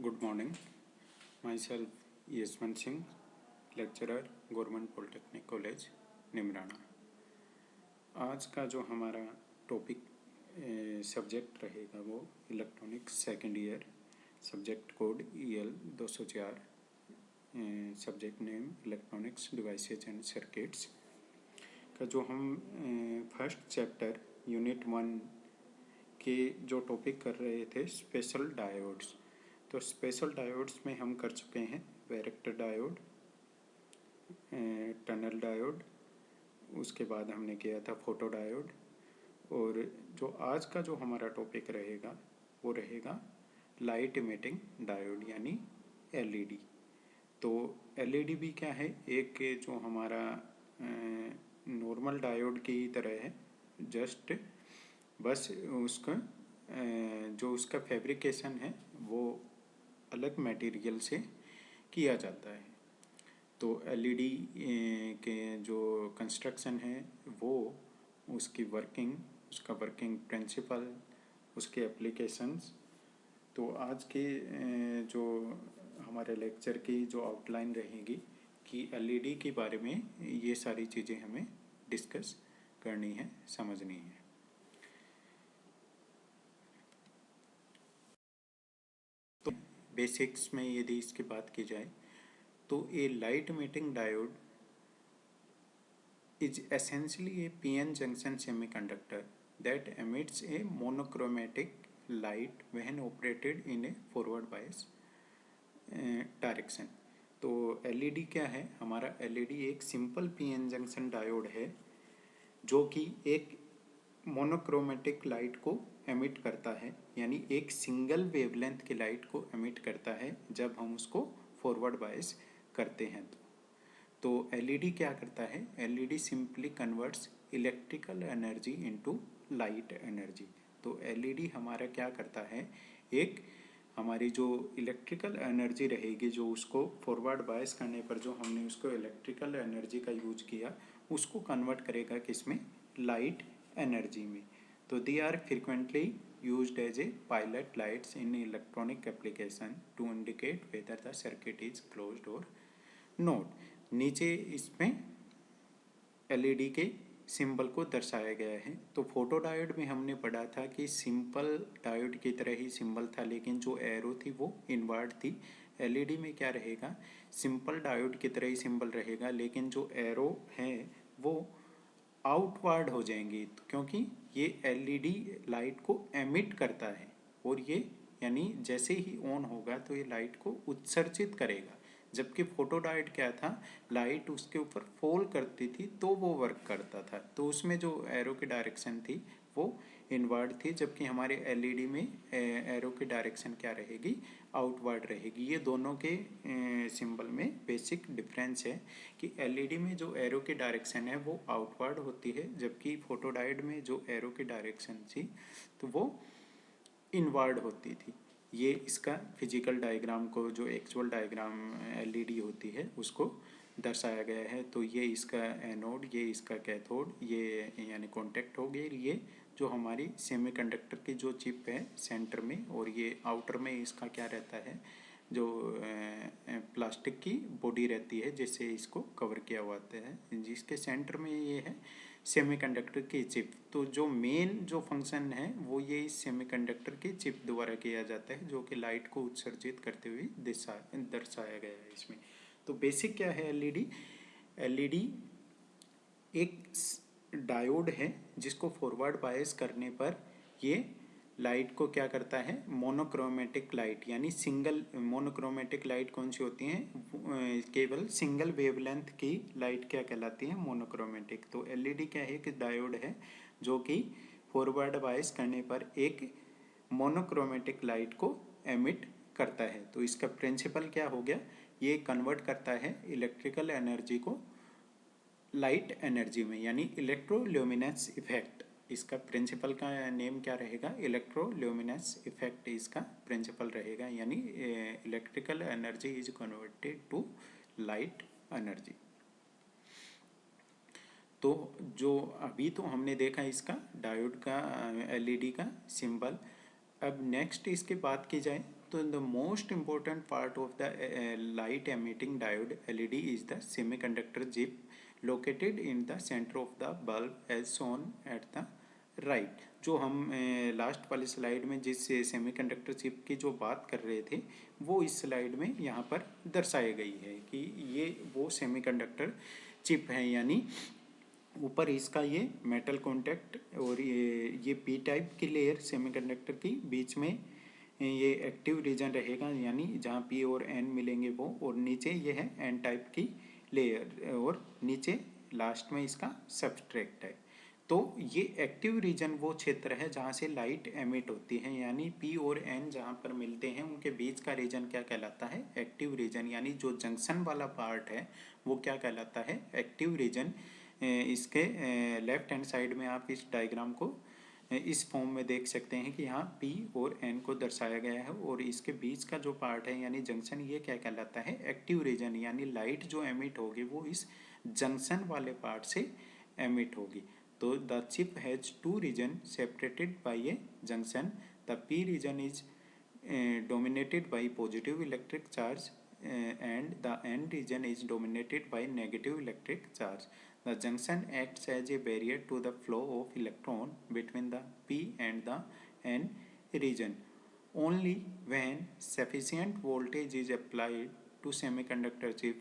Good morning. Myself Yashwant Singh, lecturer, Government Polytechnic College, Neemrana. आज का जो हमारा टॉपिक सब्जेक्ट रहेगा वो electronics second year, subject code EL 204, subject name electronics devices and circuits का जो हम फर्स्ट चैप्टर यूनिट 1 के जो टॉपिक कर रहे थे स्पेशल डायोड्स। तो स्पेशल डायोड्स में हम कर चुके हैं वैरेक्टर डायोड, टनल डायोड, उसके बाद हमने किया था फोटो डायोड। और जो आज का जो हमारा टॉपिक रहेगा वो रहेगा लाइट इमिटिंग डायोड यानी LED। तो LED भी क्या है, एक जो हमारा नॉर्मल डायोड की तरह है, जस्ट बस उसका जो उसका फैब्रिकेशन है वो अलग मटेरियल से किया जाता है। तो LED के जो कंस्ट्रक्शन है वो उसकी वर्किंग, उसका वर्किंग प्रिंसिपल, उसके एप्लीकेशंस। तो आज के जो हमारे लेक्चर की जो आउटलाइन रहेगी कि LED के बारे में ये सारी चीज़ें हमें डिस्कस करनी है, समझनी है। तो बेसिक्स में यदि इसकी बात की जाए तो a light emitting diode is essentially a PN junction semiconductor that emits a monochromatic light when operated in a forward bias direction. तो LED क्या है, हमारा LED एक सिंपल PN जंक्शन डायोड है जो कि एक मोनोक्रोमेटिक लाइट को एमिट करता है, यानी एक सिंगल वेवलेंथ की लाइट को एमिट करता है जब हम उसको फॉरवर्ड बायस करते हैं। तो LED क्या करता है, LED simply converts electrical energy into light energy. तो LED हमारा क्या करता है, एक हमारी जो इलेक्ट्रिकल एनर्जी रहेगी, जो उसको फॉरवर्ड बायस करने पर जो हमने उसको इलेक्ट्रिकल एनर्जी का यूज किया, उसको कन्वर्ट करेगा किसमें, लाइट एनर्जी में। तो they are frequently used as a pilot lights in electronic application to indicate whether the circuit is closed or not। नीचे इसमें LED के सिंबल को दर्शाया गया है। तो फोटो डायोड में हमने पढ़ा था कि सिंपल डायोड की तरह ही सिंबल था, लेकिन जो एरो थी वो इनवर्ड थी। LED में क्या रहेगा, सिंपल डायोड की तरह ही सिंबल रहेगा, लेकिन जो एरो है वो आउटवर्ड हो जाएंगी, क्योंकि ये LED लाइट को एमिट करता है और ये यानी जैसे ही ऑन होगा तो ये लाइट को उत्सर्जित करेगा। जबकि फोटो डायोड क्या था, लाइट उसके ऊपर फॉल करती थी तो वो वर्क करता था। तो उसमें जो एरो की डायरेक्शन थी वो इनवर्ड थी, जबकि हमारे LED में एरो की डायरेक्शन क्या रहेगी, आउटवर्ड रहेगी। ये दोनों के सिंबल में बेसिक डिफरेंस है कि LED में जो एरो की डायरेक्शन है वो आउटवर्ड होती है, जबकि फोटो डायोड में जो एरो की डायरेक्शन थी तो वो इनवर्ड होती थी। ये इसका फिजिकल डायग्राम को, जो एक्चुअल डायग्राम LED होती है उसको दर्शाया गया है। तो ये इसका एनोड, ये इसका कैथोड, ये यानी कॉन्टेक्ट हो गए, ये जो हमारी सेमीकंडक्टर की जो चिप है सेंटर में, और ये आउटर में इसका क्या रहता है, जो प्लास्टिक की बॉडी रहती है जिससे इसको कवर किया हुआ होता है, जिसके सेंटर में ये है सेमीकंडक्टर की चिप। तो जो मेन जो फंक्शन है वो ये इस सेमीकंडक्टर की चिप द्वारा किया जाता है, जो कि लाइट को उत्सर्जित करते हुए दर्शाया गया है इसमें। तो बेसिक क्या है LED, LED एक डायोड है जिसको फॉरवर्ड बायस करने पर ये लाइट को क्या करता है, मोनोक्रोमेटिक लाइट यानी सिंगल मोनोक्रोमेटिक लाइट कौन सी होती हैं, केवल सिंगल वेवलेंथ की लाइट क्या कहलाती है, मोनोक्रोमेटिक। तो LED क्या है, एक डायोड है जो कि फॉरवर्ड बायस करने पर एक मोनोक्रोमेटिक लाइट को एमिट करता है। तो इसका प्रिंसिपल क्या हो गया, ये कन्वर्ट करता है इलेक्ट्रिकल एनर्जी को लाइट एनर्जी में, यानी इलेक्ट्रोल्यूमिनेंस इफेक्ट। इसका प्रिंसिपल का नेम क्या रहेगा, इलेक्ट्रोल्यूमिनेंस इफेक्ट इसका प्रिंसिपल रहेगा, यानी electrical energy is converted to light energy. तो जो अभी तो हमने देखा इसका डायोड का LED का सिंबल, अब नेक्स्ट इसके बात की जाए तो the most important part of the light emitting diode LED is the semiconductor chip located in the centre of the bulb as shown at the right. जो हम लास्ट वाली स्लाइड में जिस सेमीकंडक्टर चिप की जो बात कर रहे थे वो इस स्लाइड में यहाँ पर दर्शाई गई है कि ये वो सेमीकंडक्टर चिप है, यानी ऊपर इसका ये मेटल कॉन्टैक्ट और ये पी टाइप की लेयर सेमीकंडक्टर की, बीच में ये एक्टिव रीजन रहेगा यानी जहाँ पी और एन मिलेंगे वो, और नीचे ये है एन टाइप की लेयर और नीचे लास्ट में इसका सबस्ट्रेक्ट है। तो ये एक्टिव रीजन वो क्षेत्र है जहाँ से लाइट एमिट होती है, यानी पी और एन जहाँ पर मिलते हैं उनके बीच का रीजन क्या कहलाता है, एक्टिव रीजन। यानी जो जंक्शन वाला पार्ट है वो क्या कहलाता है, एक्टिव रीजन। इसके लेफ्ट हैंड साइड में आप इस डायग्राम को इस फॉर्म में देख सकते हैं कि यहाँ P और N को दर्शाया गया है, और इसके बीच का जो पार्ट है यानी जंक्शन, ये क्या कहलाता है, एक्टिव रीजन। यानी लाइट जो एमिट होगी वो इस जंक्शन वाले पार्ट से एमिट होगी। तो the chip has two region separated by a junction. The P region is dominated by positive electric charge and the N region is dominated by negative electric charge. The junction acts as a barrier to the flow of electron between the P and the N region. Only when sufficient voltage is applied to semiconductor chip,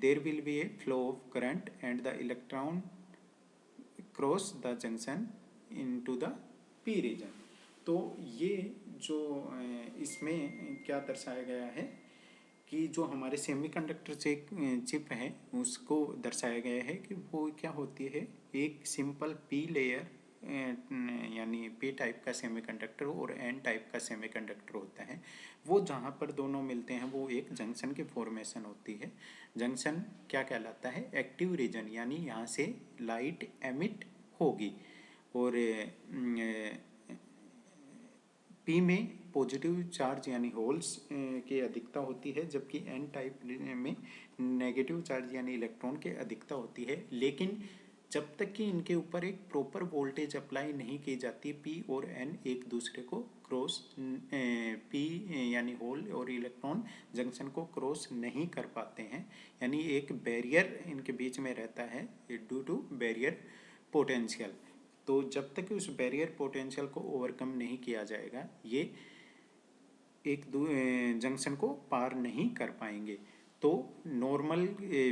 there will be a flow of current and the electron cross the junction into the P region. तो ये जो इसमें क्या दर्शाया गया है कि जो हमारे सेमीकंडक्टर चिप है उसको दर्शाया गया है कि वो क्या होती है, एक सिंपल पी लेयर यानी पी टाइप का सेमीकंडक्टर और एन टाइप का सेमीकंडक्टर होता है। वो जहाँ पर दोनों मिलते हैं वो एक जंक्शन की फॉर्मेशन होती है। जंक्शन क्या कहलाता है, एक्टिव रीजन, यानी यहाँ से लाइट एमिट होगी। और पी में पॉजिटिव चार्ज यानी होल्स की अधिकता होती है, जबकि एन टाइप में नेगेटिव चार्ज यानी इलेक्ट्रॉन की अधिकता होती है। लेकिन जब तक कि इनके ऊपर एक प्रॉपर वोल्टेज अप्लाई नहीं की जाती, पी और एन एक दूसरे को क्रॉस, पी यानी होल और इलेक्ट्रॉन जंक्शन को क्रॉस नहीं कर पाते हैं, यानी एक बैरियर इनके बीच में रहता है ड्यू टू बैरियर पोटेंशियल। तो जब तक उस बैरियर पोटेंशियल को ओवरकम नहीं किया जाएगा ये एक जंक्शन को पार नहीं कर पाएंगे। तो नॉर्मल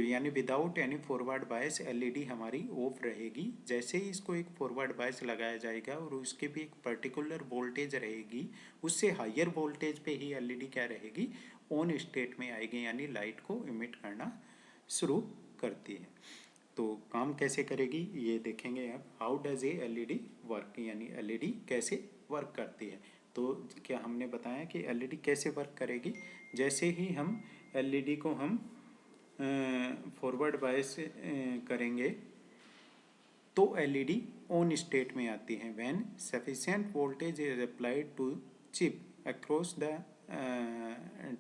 यानी without any forward bias LED हमारी ऑफ रहेगी। जैसे ही इसको एक फॉरवर्ड बायस लगाया जाएगा और उसके भी एक पर्टिकुलर वोल्टेज रहेगी, उससे हायर वोल्टेज पे ही एलईडी क्या रहेगी, ऑन स्टेट में आएगी, यानी लाइट को इमिट करना शुरू करती है। तो काम कैसे करेगी ये देखेंगे अब। How does a LED work, यानी एलईडी कैसे वर्क करती है। तो क्या हमने बताया कि एलईडी कैसे वर्क करेगी, जैसे ही हम एलईडी को हम फॉरवर्ड बायस करेंगे तो एलईडी ऑन स्टेट में आती है। When sufficient voltage is applied to chip across the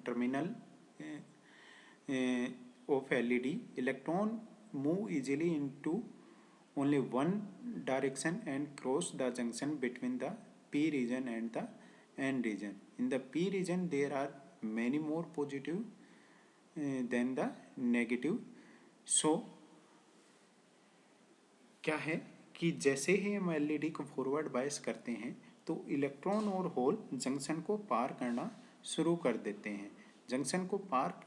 terminal of LED, electron move easily into only one direction and cross the junction between the P region and the N region. In the P region there are many more positive than the negative. So क्या है कि जैसे ही हम LED को forward bias करते हैं तो electron और होल जंक्शन को पार करना शुरू कर देते हैं। जंक्शन को पार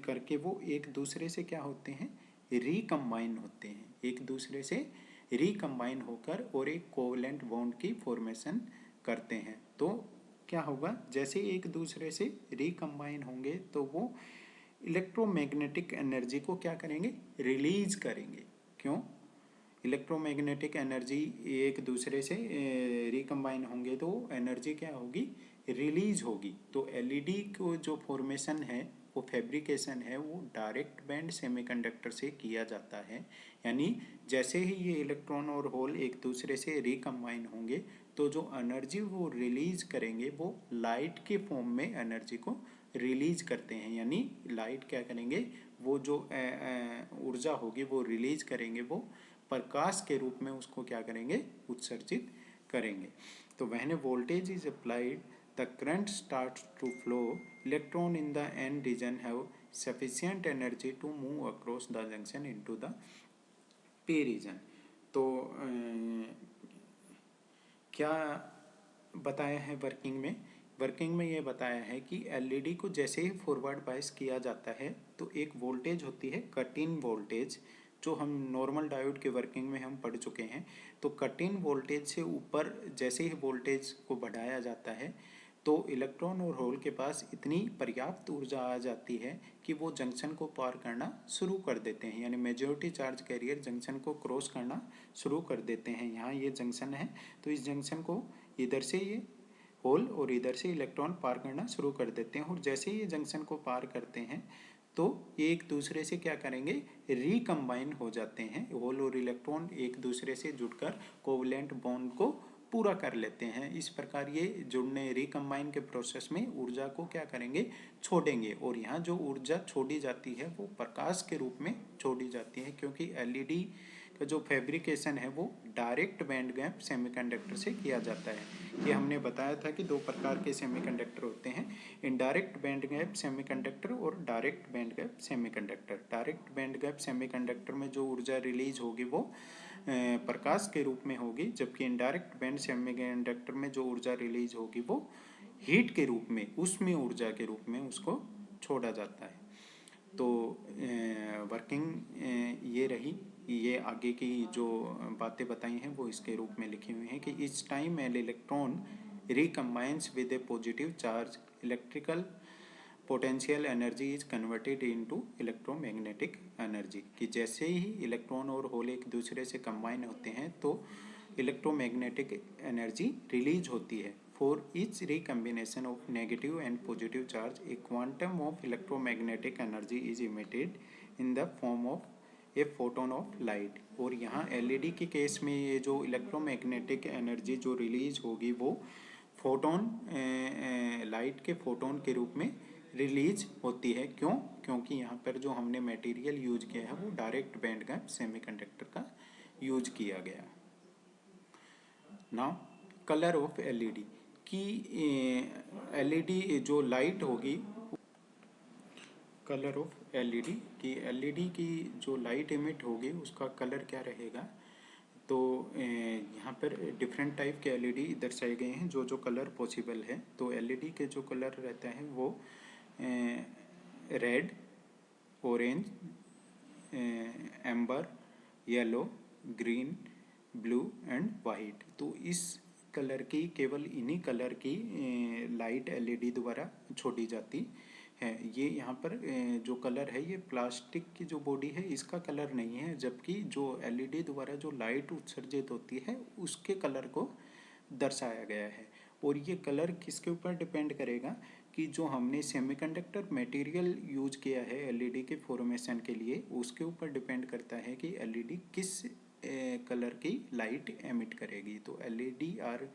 करके वो एक दूसरे से क्या होते हैं, रिकम्बाइन होते हैं, एक दूसरे से रिकम्बाइन होकर और एक कोवलेंट बॉन्ड की फॉर्मेशन करते हैं। तो क्या होगा, जैसे एक दूसरे से रिकम्बाइन होंगे तो वो इलेक्ट्रोमैग्नेटिक एनर्जी को क्या करेंगे, रिलीज करेंगे। क्यों, इलेक्ट्रोमैग्नेटिक एनर्जी एक दूसरे से रिकम्बाइन होंगे तो एनर्जी क्या होगी, रिलीज होगी। तो एलईडी को जो फॉर्मेशन है वो फैब्रिकेशन है वो डायरेक्ट बैंड सेमीकंडक्टर से किया जाता है। यानी जैसे ही ये इलेक्ट्रॉन और होल एक दूसरे से रिकम्बाइन होंगे तो जो एनर्जी वो रिलीज करेंगे वो लाइट के फॉर्म में एनर्जी को रिलीज करते हैं। यानी लाइट क्या करेंगे, वो जो ऊर्जा होगी वो रिलीज करेंगे, वो प्रकाश के रूप में उसको क्या करेंगे, उत्सर्जित करेंगे। तो when a voltage is applied the current starts to flow, electron in the N region have sufficient energy to move across the junction into the P region. तो क्या बताया है वर्किंग में ये बताया है कि एलईडी को जैसे ही फॉरवर्ड बायस किया जाता है तो एक वोल्टेज होती है कट इन वोल्टेज, जो हम नॉर्मल डायोड के वर्किंग में हम पढ़ चुके हैं। तो कट इन वोल्टेज से ऊपर जैसे ही वोल्टेज को बढ़ाया जाता है तो इलेक्ट्रॉन और होल के पास इतनी पर्याप्त ऊर्जा आ जाती है कि वो जंक्शन को पार करना शुरू कर देते हैं, यानी मेजॉरिटी चार्ज कैरियर जंक्शन को क्रॉस करना शुरू कर देते हैं। यहाँ ये जंक्शन है तो इस जंक्शन को इधर से ये होल और इधर से इलेक्ट्रॉन पार करना शुरू कर देते हैं, और जैसे ही ये जंक्शन को पार करते हैं तो ये एक दूसरे से क्या करेंगे, रिकम्बाइन हो जाते हैं। होल और इलेक्ट्रॉन एक दूसरे से जुड़कर कोवलेंट बॉन्ड को पूरा कर लेते हैं। इस प्रकार ये जुड़ने रिकम्बाइन के प्रोसेस में ऊर्जा को क्या करेंगे, छोड़ेंगे। और यहाँ जो ऊर्जा छोड़ी जाती है वो प्रकाश के रूप में छोड़ी जाती है, क्योंकि एलईडी का जो फैब्रिकेशन है वो डायरेक्ट बैंड गैप सेमीकंडक्टर से किया जाता है। ये हमने बताया था कि दो प्रकार के सेमीकंडक्टर होते हैं, इनडायरेक्ट बैंड गैप सेमीकंडक्टर और direct band gap semiconductor. Direct band gap semiconductor में जो ऊर्जा रिलीज होगी वो प्रकाश के रूप में होगी, जबकि इनडायरेक्ट बैंड सेमीकंडक्टर में जो ऊर्जा रिलीज होगी वो हीट के रूप में, उसमें ऊर्जा के रूप में उसको छोड़ा जाता है। तो वर्किंग ये रही, ये आगे की जो बातें बताई हैं वो इसके रूप में लिखी हुई हैं कि each time an electron recombines with a positive charge, electrical potential energy is converted into electromagnetic energy. कि जैसे ही इलेक्ट्रॉन और होल एक दूसरे से कंबाइन होते हैं तो इलेक्ट्रोमैग्नेटिक एनर्जी रिलीज होती है। For each recombination of negative and positive charge A quantum of electromagnetic energy is emitted in the form of a photon of light. और यहाँ एलईडी के केस में ये जो इलेक्ट्रोमैग्नेटिक एनर्जी जो रिलीज होगी वो फोटोन, लाइट के फोटोन के रूप में रिलीज होती है। क्यों? क्योंकि यहाँ पर जो हमने मटेरियल यूज किया है वो डायरेक्ट बैंड गैप सेमीकंडक्टर का यूज किया गया। नाउ कलर ऑफ एलईडी की एलईडी जो लाइट होगी, कलर ऑफ एलईडी की एलईडी की जो लाइट इमिट होगी उसका कलर क्या रहेगा। तो यहाँ पर डिफरेंट टाइप के एलईडी दर्शाए गए हैं जो जो कलर पॉसिबल है। तो एलईडी के जो कलर रहते हैं वो red, orange, amber, yellow, green, blue and white. तो इस कलर की केवल इन्हीं कलर की लाइट एलईडी द्वारा छोड़ी जाती है। ये यहाँ पर जो कलर है ये प्लास्टिक की जो बॉडी है इसका कलर नहीं है, जबकि जो एलईडी द्वारा जो लाइट उत्सर्जित होती है उसके कलर को दर्शाया गया है। और ये कलर किसके ऊपर डिपेंड करेगा कि जो हमने सेमीकंडक्टर मटेरियल यूज किया है एलईडी के फॉर्मेशन के लिए, उसके ऊपर डिपेंड करता है कि एलईडी किस कलर की लाइट एमिट करेगी। तो LED are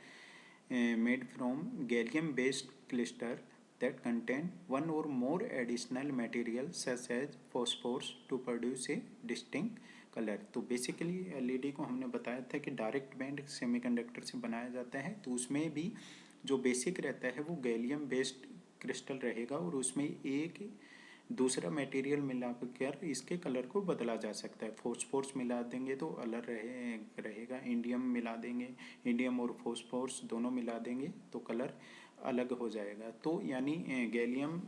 made from gallium based crystal that contain one or more additional material such as phosphorus to produce a distinct colour. तो बेसिकली एलईडी को हमने बताया था कि डायरेक्ट बैंड सेमीकंडक्टर से बनाया जाता है, तो उसमें भी जो बेसिक रहता है वो गैलियम बेस्ड क्रिस्टल रहेगा और उसमें एक दूसरा मटेरियल मिलाकर इसके कलर को बदला जा सकता है। फॉस्फोरस मिला देंगे तो अलग रहेगा, इंडियम मिला देंगे, इंडियम और फॉस्फोरस दोनों मिला देंगे तो कलर अलग हो जाएगा। तो यानी गैलियम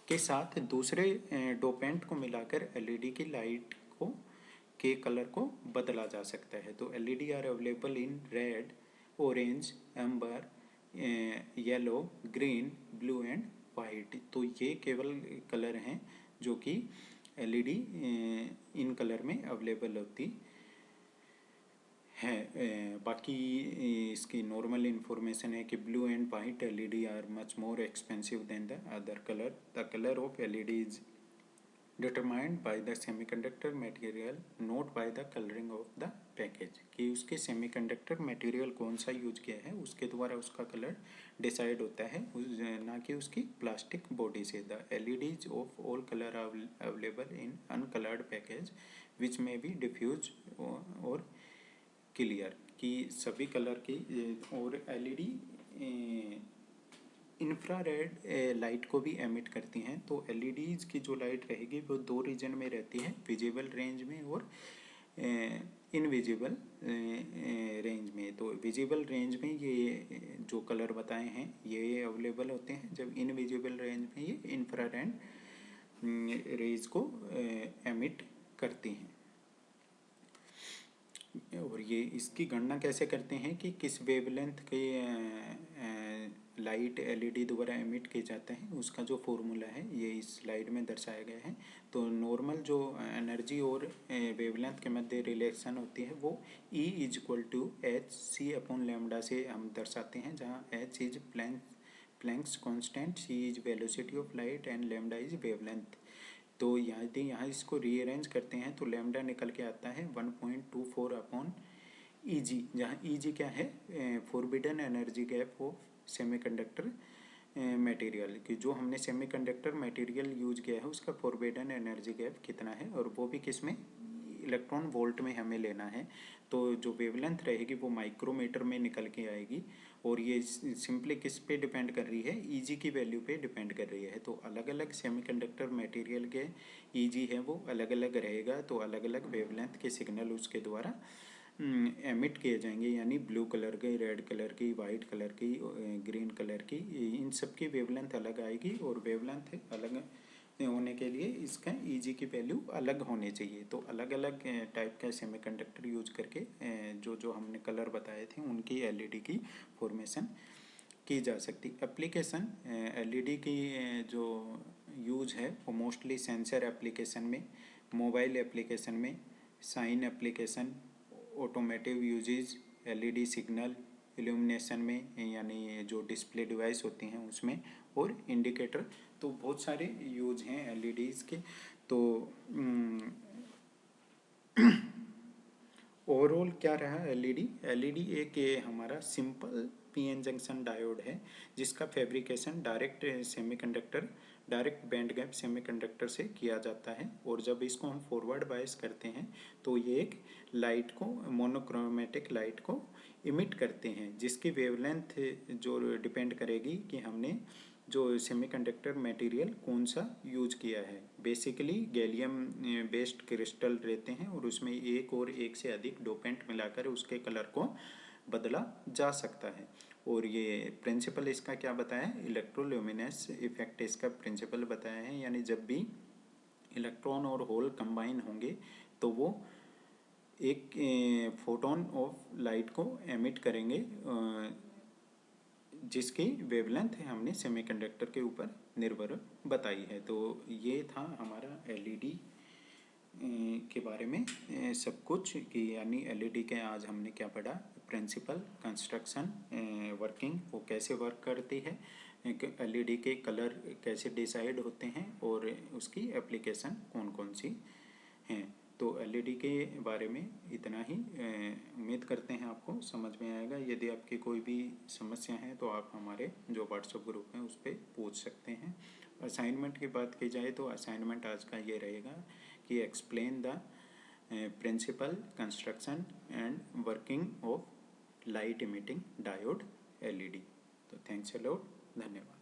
के साथ दूसरे डोपेंट को मिलाकर एलईडी की लाइट को के कलर को बदला जा सकता है। तो LED are available in red, orange, amber, yellow, green, blue and white. तो ये केवल कलर हैं जो कि एलईडी इन कलर में अवेलेबल होती है। बाकी इसकी नॉर्मल इंफॉर्मेशन है कि blue and white LED are much more expensive than the other colour. The colour of LED is determined by the semiconductor material, not by the colouring of the package. कि उसके semiconductor material कौन सा use किया है उसके द्वारा उसका colour decide होता है, ना कि उसकी प्लास्टिक बॉडी से। The LEDs of all colour are available in uncoloured package which may be diffuse और क्लियर। कि कि सभी कलर की और एलईडी इंफ्रारेड लाइट को भी एमिट करती हैं। तो एलईडीज़ की जो लाइट रहेगी वो दो रीजन में रहती है, विजिबल रेंज में और इनविजिबल रेंज में। तो विजिबल रेंज में ये जो कलर बताए हैं ये अवेलेबल होते हैं, जब इनविजिबल रेंज में ये इंफ्रारेड रेज को एमिट करती हैं। और ये इसकी गणना कैसे करते हैं कि किस वेवलेंथ के लाइट एलईडी द्वारा एमिट किया जाता है, उसका जो फॉर्मूला है ये इस स्लाइड में दर्शाया गया है। तो नॉर्मल जो एनर्जी और वेवलेंथ के मध्य रिलेशन होती है वो E is equal to H C upon lambda से हम दर्शाते हैं, जहाँ H is Planck's constant, C is velocity of light and lambda is wavelength. तो यदि यहाँ इसको रीअरेंज करते हैं तो लैम्डा निकल के आता है 1.24 अपॉन EG, जहाँ EG क्या है, forbidden energy gap of semiconductor material, कि जो हमने सेमीकंडक्टर मटेरियल यूज किया है उसका फॉरबिडन एनर्जी गैप कितना है, और वो भी किस में, इलेक्ट्रॉन वोल्ट में हमें लेना है। तो जो वेवलेंथ रहेगी वो माइक्रोमीटर में निकल के आएगी, और ये सिंपली किस पे डिपेंड कर रही है, EG की वैल्यू पे डिपेंड कर रही है। तो अलग अलग सेमीकंडक्टर मटेरियल के EG है वो अलग अलग रहेगा, तो अलग अलग वेवलेंथ के सिग्नल उसके द्वारा एमिट किए जाएंगे, यानी ब्लू कलर की, रेड कलर की, वाइट कलर की, ग्रीन कलर की, इन सब की वेवलेंथ अलग आएगी, और वेवलेंथ अलग होने के लिए इसका EG की वैल्यू अलग होनी चाहिए। तो अलग अलग टाइप का सेमीकंडक्टर यूज करके जो जो हमने कलर बताए थे उनकी एलईडी की फॉर्मेशन की जा सकती। एप्लीकेशन एलईडी की जो यूज है वो मोस्टली सेंसर एप्लीकेशन में, मोबाइल एप्लीकेशन में, sign application, automotive usages, LED signal illumination में, यानी जो डिस्प्ले डिवाइस होती हैं उसमें, और इंडिकेटर। तो बहुत सारे यूज हैं एलईडीज़ के। तो ओवरऑल क्या रहा एलईडी, एलईडी एक ये हमारा सिंपल पीएन जंक्शन डायोड है जिसका fabrication direct band gap semiconductor से किया जाता है, और जब इसको हम फॉरवर्ड बायस करते हैं तो ये एक लाइट को, मोनोक्रोमेटिक लाइट को इमिट करते हैं, जिसकी वेवलेंथ जो डिपेंड करेगी कि हमने जो सेमीकंडक्टर मटेरियल कौन सा यूज किया है। बेसिकली गैलियम बेस्ड क्रिस्टल रहते हैं, और उसमें एक और एक से अधिक डोपेंट मिलाकर उसके कलर को बदला जा सकता है। और ये प्रिंसिपल इसका क्या बताया है, इलेक्ट्रोल्यूमिनेस इफेक्ट इसका प्रिंसिपल बताया है, यानी जब भी इलेक्ट्रॉन और होल कंबाइन होंगे तो वो एक फोटोन ऑफ लाइट को एमिट करेंगे, जिसकी वेवलेंथ हमने सेमीकंडक्टर के ऊपर निर्भर बताई है। तो ये था हमारा एलईडी के बारे में सब कुछ, कि यानी एलईडी के आज हमने क्या पढ़ा, प्रिंसिपल, कंस्ट्रक्शन, वर्किंग, वो कैसे वर्क करती है, एलईडी के कलर कैसे डिसाइड होते हैं, और उसकी एप्लीकेशन कौन कौन सी हैं। तो एलईडी के बारे में इतना ही, उम्मीद करते हैं आपको समझ में आएगा। यदि आपकी कोई भी समस्या है तो आप हमारे जो व्हाट्सएप ग्रुप है उस पर पूछ सकते हैं। असाइनमेंट की बात की जाए तो असाइनमेंट आज का ये रहेगा कि explain the principle, construction and working of light emitting diode LED. तो थैंक्स अ लॉट, धन्यवाद।